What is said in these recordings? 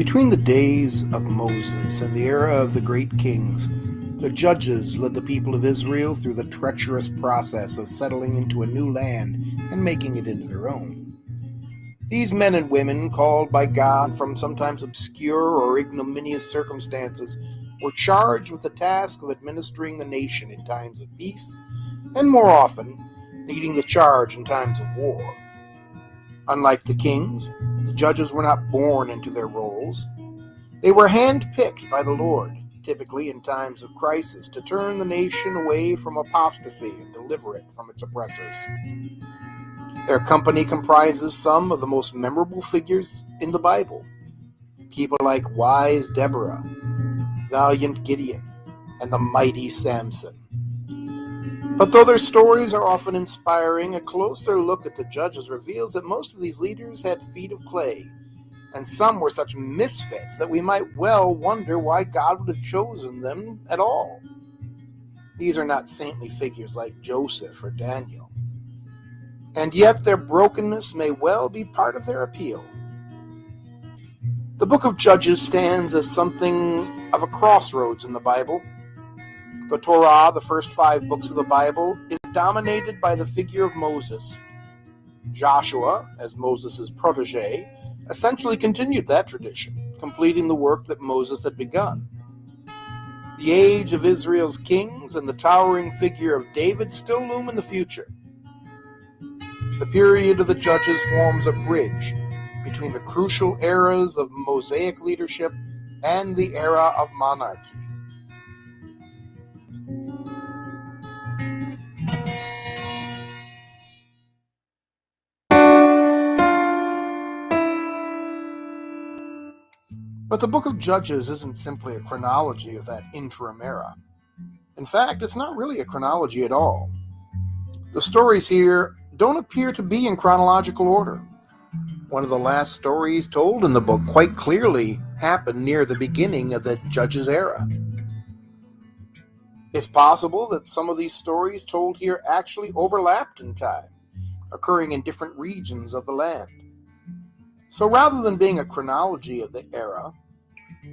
Between the days of Moses and the era of the great kings, the judges led the people of Israel through the treacherous process of settling into a new land and making it into their own. These men and women, called by God from sometimes obscure or ignominious circumstances, were charged with the task of administering the nation in times of peace, and more often, leading the charge in times of war. Unlike the kings, the judges were not born into their roles. They were hand-picked by the Lord, typically in times of crisis, to turn the nation away from apostasy and deliver it from its oppressors. Their company comprises some of the most memorable figures in the Bible. People like wise Deborah, valiant Gideon, and the mighty Samson. But though their stories are often inspiring, a closer look at the judges reveals that most of these leaders had feet of clay, and some were such misfits that we might well wonder why God would have chosen them at all. These are not saintly figures like Joseph or Daniel, and yet their brokenness may well be part of their appeal. The book of Judges stands as something of a crossroads in the Bible. The Torah, the first 5 books of the Bible, is dominated by the figure of Moses. Joshua, as Moses' protege, essentially continued that tradition, completing the work that Moses had begun. The age of Israel's kings and the towering figure of David still loom in the future. The period of the Judges forms a bridge between the crucial eras of Mosaic leadership and the era of monarchy. But the book of Judges isn't simply a chronology of that interim era. In fact, it's not really a chronology at all. The stories here don't appear to be in chronological order. One of the last stories told in the book quite clearly happened near the beginning of the Judges era. It's possible that some of these stories told here actually overlapped in time, occurring in different regions of the land. So rather than being a chronology of the era,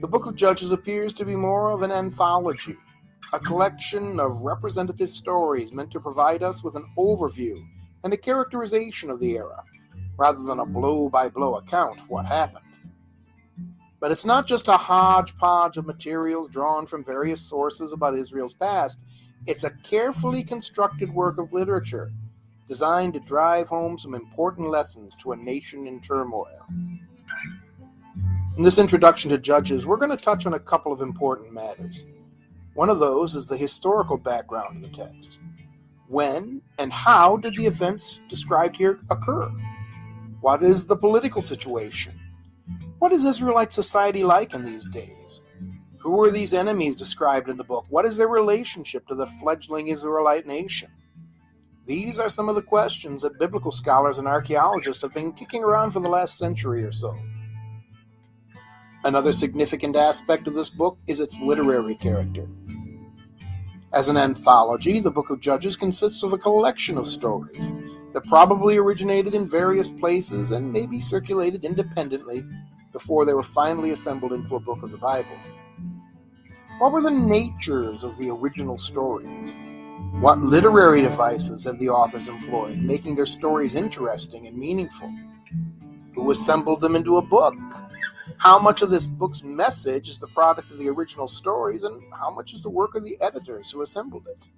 the book of Judges appears to be more of an anthology, a collection of representative stories meant to provide us with an overview and a characterization of the era, rather than a blow-by-blow account of what happened. But it's not just a hodgepodge of materials drawn from various sources about Israel's past. It's a carefully constructed work of literature designed to drive home some important lessons to a nation in turmoil. In this introduction to Judges, we're going to touch on a couple of important matters. One of those is the historical background of the text. When and how did the events described here occur? What is the political situation? What is Israelite society like in these days? Who are these enemies described in the book? What is their relationship to the fledgling Israelite nation? These are some of the questions that biblical scholars and archaeologists have been kicking around for the last century or so. Another significant aspect of this book is its literary character. As an anthology, the book of Judges consists of a collection of stories that probably originated in various places and maybe circulated independently before they were finally assembled into a book of the Bible. What were the natures of the original stories? What literary devices had the authors employed, making their stories interesting and meaningful? Who assembled them into a book? How much of this book's message is the product of the original stories, and how much is the work of the editors who assembled it?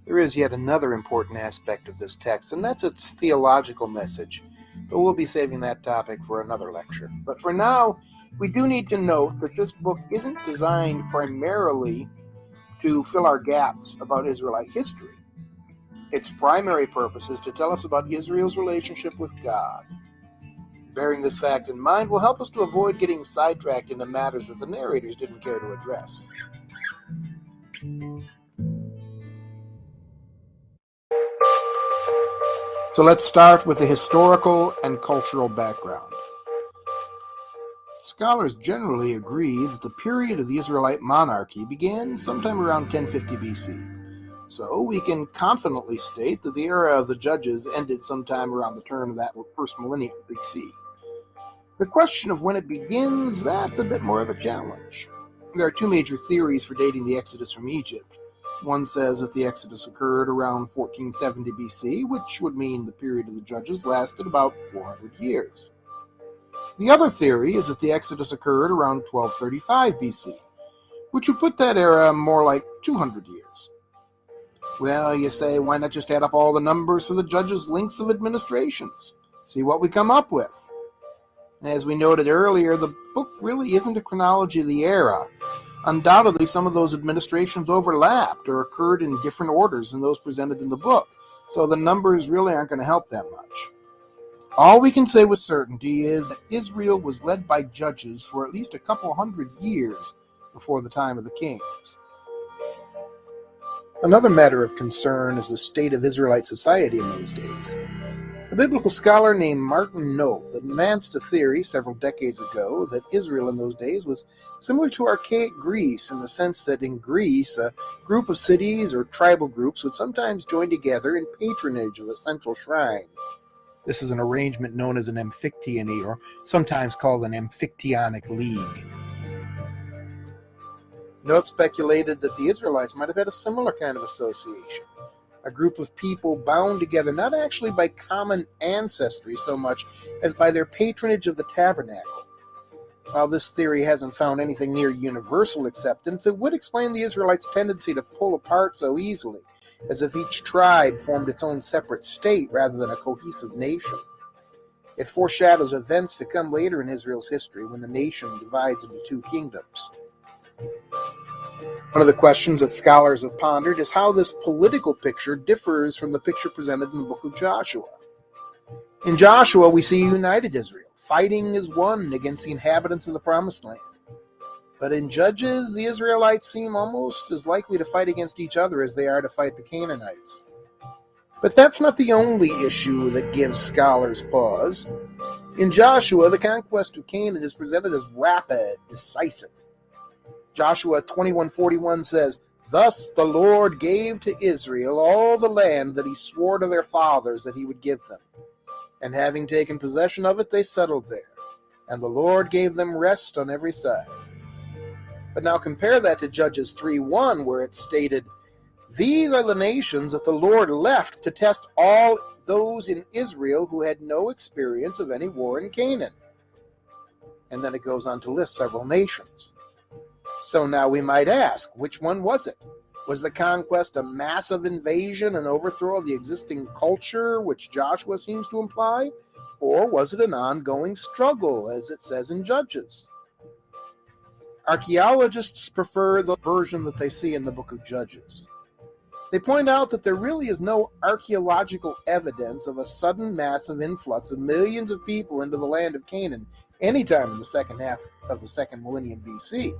There is yet another important aspect of this text, and that's its theological message, but we'll be saving that topic for another lecture. But for now, we do need to note that this book isn't designed primarily to fill our gaps about Israelite history. Its primary purpose is to tell us about Israel's relationship with God. Bearing this fact in mind will help us to avoid getting sidetracked into matters that the narrators didn't care to address. So let's start with the historical and cultural background. Scholars generally agree that the period of the Israelite monarchy began sometime around 1050 BC. So we can confidently state that the era of the Judges ended sometime around the turn of that first millennium BC. The question of when it begins, that's a bit more of a challenge. There are two major theories for dating the Exodus from Egypt. One says that the Exodus occurred around 1470 BC, which would mean the period of the Judges lasted about 400 years. The other theory is that the Exodus occurred around 1235 BC, which would put that era more like 200 years. Well, you say, why not just add up all the numbers for the Judges' lengths of administrations? See what we come up with. As we noted earlier, the book really isn't a chronology of the era. Undoubtedly, some of those administrations overlapped or occurred in different orders than those presented in the book, so the numbers really aren't going to help that much. All we can say with certainty is that Israel was led by judges for at least a couple hundred years before the time of the kings. Another matter of concern is the state of Israelite society in those days. A biblical scholar named Martin Noth advanced a theory several decades ago that Israel in those days was similar to archaic Greece in the sense that in Greece, a group of cities or tribal groups would sometimes join together in patronage of a central shrine. This is an arrangement known as an amphictyony, or sometimes called an amphictyonic league. Noth speculated that the Israelites might have had a similar kind of association. A group of people bound together not actually by common ancestry so much as by their patronage of the tabernacle. While this theory hasn't found anything near universal acceptance, it would explain the Israelites' tendency to pull apart so easily, as if each tribe formed its own separate state rather than a cohesive nation. It foreshadows events to come later in Israel's history when the nation divides into two kingdoms. One of the questions that scholars have pondered is how this political picture differs from the picture presented in the book of Joshua. In Joshua, we see a united Israel, fighting as one against the inhabitants of the Promised Land. But in Judges, the Israelites seem almost as likely to fight against each other as they are to fight the Canaanites. But that's not the only issue that gives scholars pause. In Joshua, the conquest of Canaan is presented as rapid, decisive. Joshua 21:41 says, "Thus the Lord gave to Israel all the land that he swore to their fathers that he would give them. And having taken possession of it, they settled there. And the Lord gave them rest on every side." But now compare that to Judges 3:1, where it's stated, "These are the nations that the Lord left to test all those in Israel who had no experience of any war in Canaan." And then it goes on to list several nations. So now we might ask, which one was it? Was the conquest a massive invasion and overthrow of the existing culture, which Joshua seems to imply? Or was it an ongoing struggle, as it says in Judges? Archaeologists prefer the version that they see in the book of Judges. They point out that there really is no archaeological evidence of a sudden massive influx of millions of people into the land of Canaan anytime in the second half of the second millennium BC.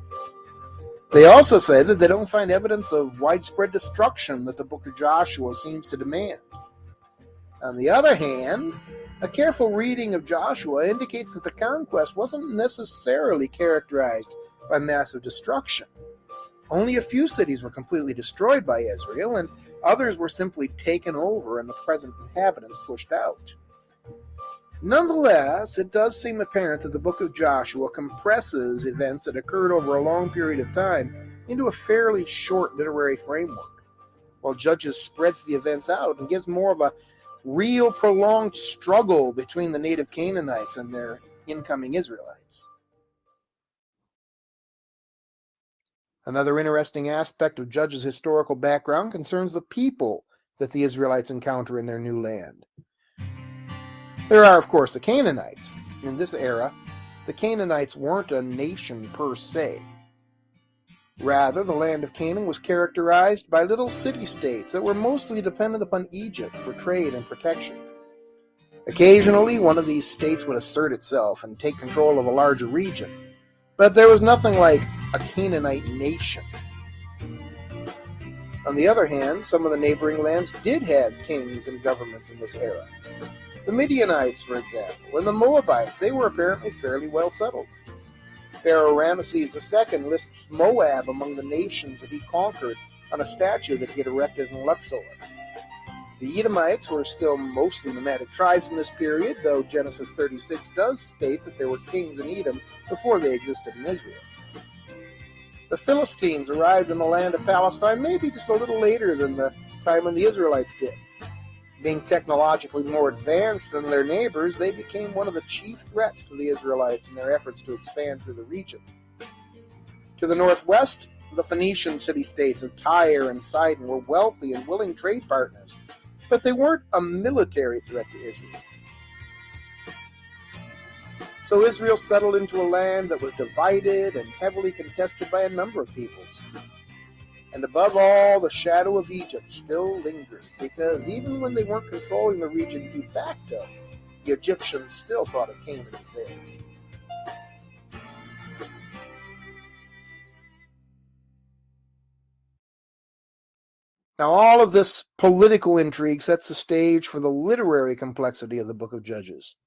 They also say that they don't find evidence of widespread destruction that the book of Joshua seems to demand. On the other hand, a careful reading of Joshua indicates that the conquest wasn't necessarily characterized by massive destruction. Only a few cities were completely destroyed by Israel, and others were simply taken over and the present inhabitants pushed out. Nonetheless, it does seem apparent that the book of Joshua compresses events that occurred over a long period of time into a fairly short literary framework, while Judges spreads the events out and gives more of a real prolonged struggle between the native Canaanites and their incoming Israelites. Another interesting aspect of Judges' historical background concerns the people that the Israelites encounter in their new land. There are, of course, the Canaanites. In this era, the Canaanites weren't a nation per se. Rather, the land of Canaan was characterized by little city-states that were mostly dependent upon Egypt for trade and protection. Occasionally, one of these states would assert itself and take control of a larger region, but there was nothing like a Canaanite nation. On the other hand, some of the neighboring lands did have kings and governments in this era. The Midianites, for example, and the Moabites, they were apparently fairly well settled. Pharaoh Ramesses II lists Moab among the nations that he conquered on a statue that he had erected in Luxor. The Edomites were still mostly nomadic tribes in this period, though Genesis 36 does state that there were kings in Edom before they existed in Israel. The Philistines arrived in the land of Palestine maybe just a little later than the time when the Israelites did. Being technologically more advanced than their neighbors, they became one of the chief threats to the Israelites in their efforts to expand through the region. To the northwest, the Phoenician city-states of Tyre and Sidon were wealthy and willing trade partners, but they weren't a military threat to Israel. So Israel settled into a land that was divided and heavily contested by a number of peoples. And above all, the shadow of Egypt still lingered, because even when they weren't controlling the region de facto, the Egyptians still thought of Canaan as theirs. Now, all of this political intrigue sets the stage for the literary complexity of the book of Judges.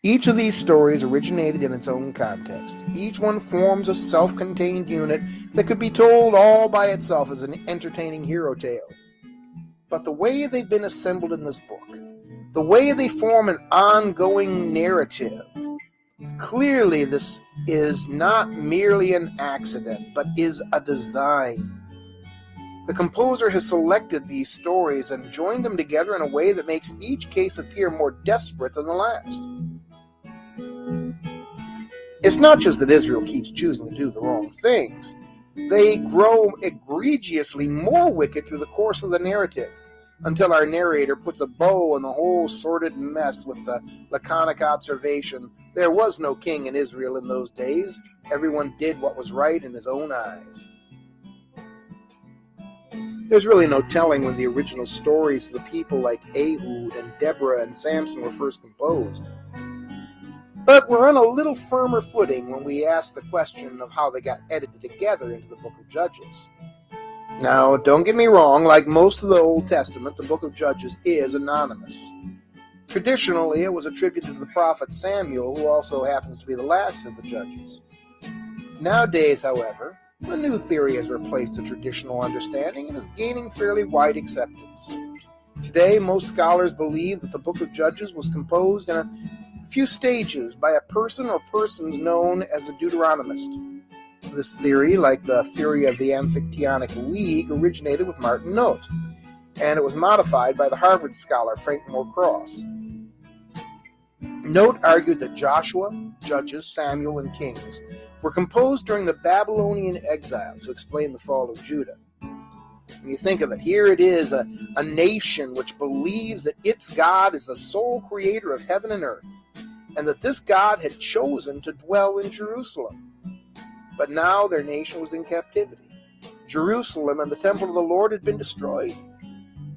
Each of these stories originated in its own context. Each one forms a self-contained unit that could be told all by itself as an entertaining hero tale. But the way they've been assembled in this book, the way they form an ongoing narrative, clearly this is not merely an accident, but is a design. The composer has selected these stories and joined them together in a way that makes each case appear more desperate than the last. It's not just that Israel keeps choosing to do the wrong things. They grow egregiously more wicked through the course of the narrative, until our narrator puts a bow on the whole sordid mess with the laconic observation, "There was no king in Israel in those days. Everyone did what was right in his own eyes." There's really no telling when the original stories of the people like Ehud and Deborah and Samson were first composed. But we're on a little firmer footing when we ask the question of how they got edited together into the book of Judges. Now, don't get me wrong, like most of the Old Testament, the book of Judges is anonymous. Traditionally, it was attributed to the prophet Samuel, who also happens to be the last of the judges. Nowadays, however, a new theory has replaced the traditional understanding and is gaining fairly wide acceptance. Today, most scholars believe that the book of Judges was composed in a few stages by a person or persons known as a Deuteronomist. This theory, like the theory of the Amphictyonic League, originated with Martin Note, and it was modified by the Harvard scholar Frank Moore Cross. Note argued that Joshua, Judges, Samuel, and Kings were composed during the Babylonian exile to explain the fall of Judah. When you think of it, here it is, a nation which believes that its God is the sole creator of heaven and earth, and that this God had chosen to dwell in Jerusalem. But now their nation was in captivity. Jerusalem and the temple of the Lord had been destroyed.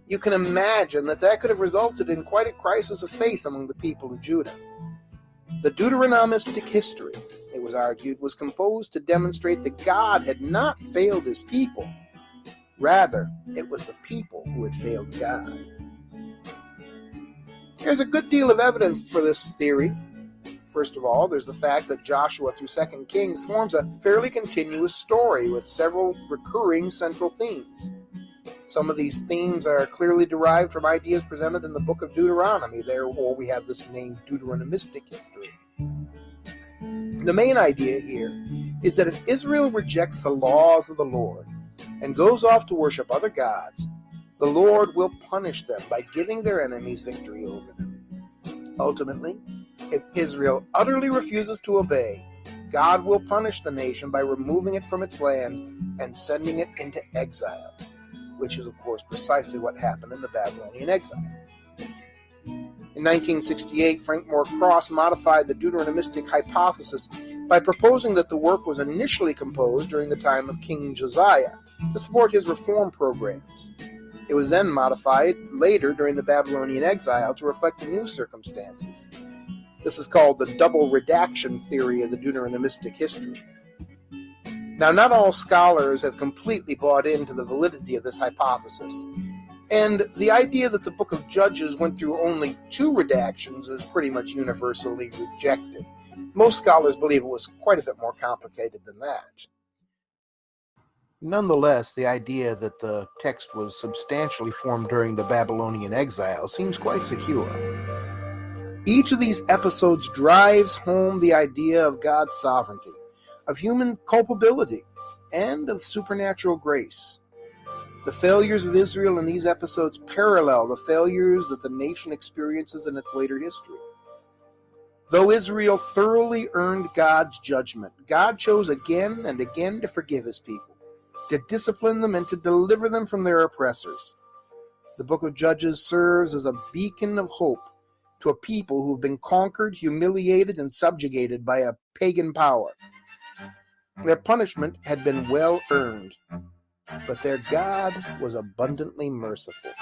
You can imagine that could have resulted in quite a crisis of faith among the people of Judah. The Deuteronomistic history, it was argued, was composed to demonstrate that God had not failed his people. Rather, it was the people who had failed God. There's a good deal of evidence for this theory. First of all, there's the fact that Joshua through 2 Kings forms a fairly continuous story with several recurring central themes. Some of these themes are clearly derived from ideas presented in the book of Deuteronomy. Therefore, we have this name Deuteronomistic history. The main idea here is that if Israel rejects the laws of the Lord and goes off to worship other gods, the Lord will punish them by giving their enemies victory over them. Ultimately, if Israel utterly refuses to obey, God will punish the nation by removing it from its land and sending it into exile, which is, of course, precisely what happened in the Babylonian exile. In 1968, Frank Moore Cross modified the Deuteronomistic hypothesis by proposing that the work was initially composed during the time of King Josiah to support his reform programs. It was then modified later during the Babylonian exile to reflect the new circumstances. This is called the double redaction theory of the Deuteronomistic history. Now, not all scholars have completely bought into the validity of this hypothesis, and the idea that the book of Judges went through only 2 redactions is pretty much universally rejected. Most scholars believe it was quite a bit more complicated than that. Nonetheless, the idea that the text was substantially formed during the Babylonian exile seems quite secure. Each of these episodes drives home the idea of God's sovereignty, of human culpability, and of supernatural grace. The failures of Israel in these episodes parallel the failures that the nation experiences in its later history. Though Israel thoroughly earned God's judgment, God chose again and again to forgive his people, to discipline them, and to deliver them from their oppressors. The book of Judges serves as a beacon of hope to a people who have been conquered, humiliated, and subjugated by a pagan power. Their punishment had been well earned, but their God was abundantly merciful.